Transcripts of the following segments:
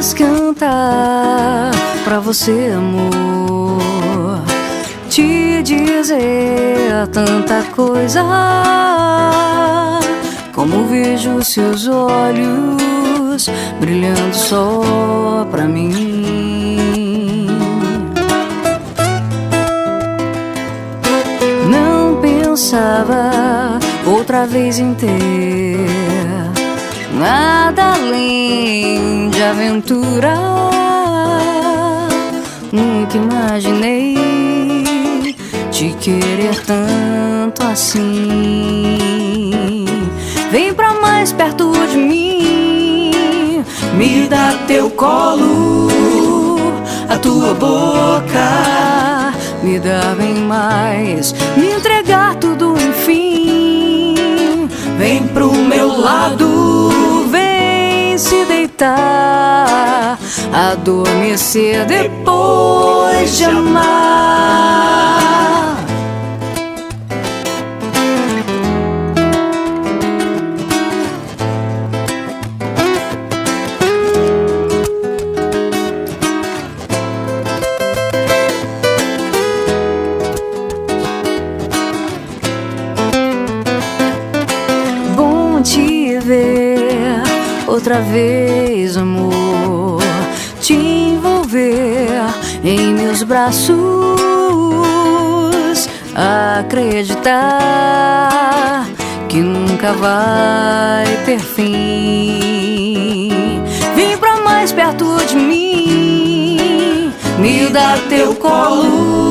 quis cantar pra você, amor, te dizer tanta coisa, como vejo seus olhos brilhando só pra mim. Não pensava outra vez em ter nada além de aventura. Nunca imaginei te querer tanto assim. Vem pra mais perto de mim, me dá teu colo, a tua boca, me dá bem mais, me entregar tudo enfim. Vem pro meu lado, vem se deitar, adormecer depois de amar. Te ver outra vez, amor, te envolver em meus braços, acreditar que nunca vai ter fim. Vem pra mais perto de mim, me dá teu colo,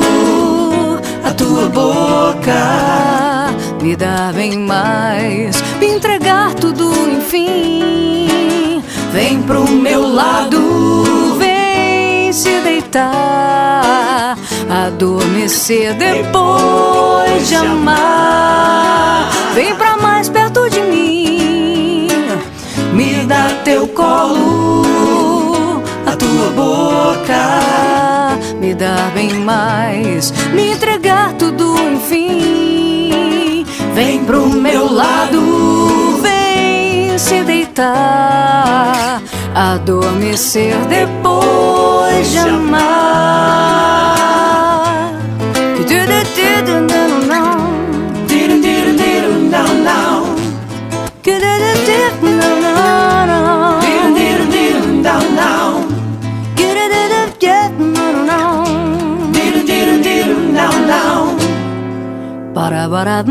a tua boca, me dá bem mais, me entregar tudo enfim. Vem pro meu lado, vem se deitar, adormecer depois de amar. Vem pra mais perto de mim, me dá teu colo, a tua boca, me dá bem mais, me entregar tudo enfim. Vem pro meu lado, vem se deitar, adormecer depois de amar. Para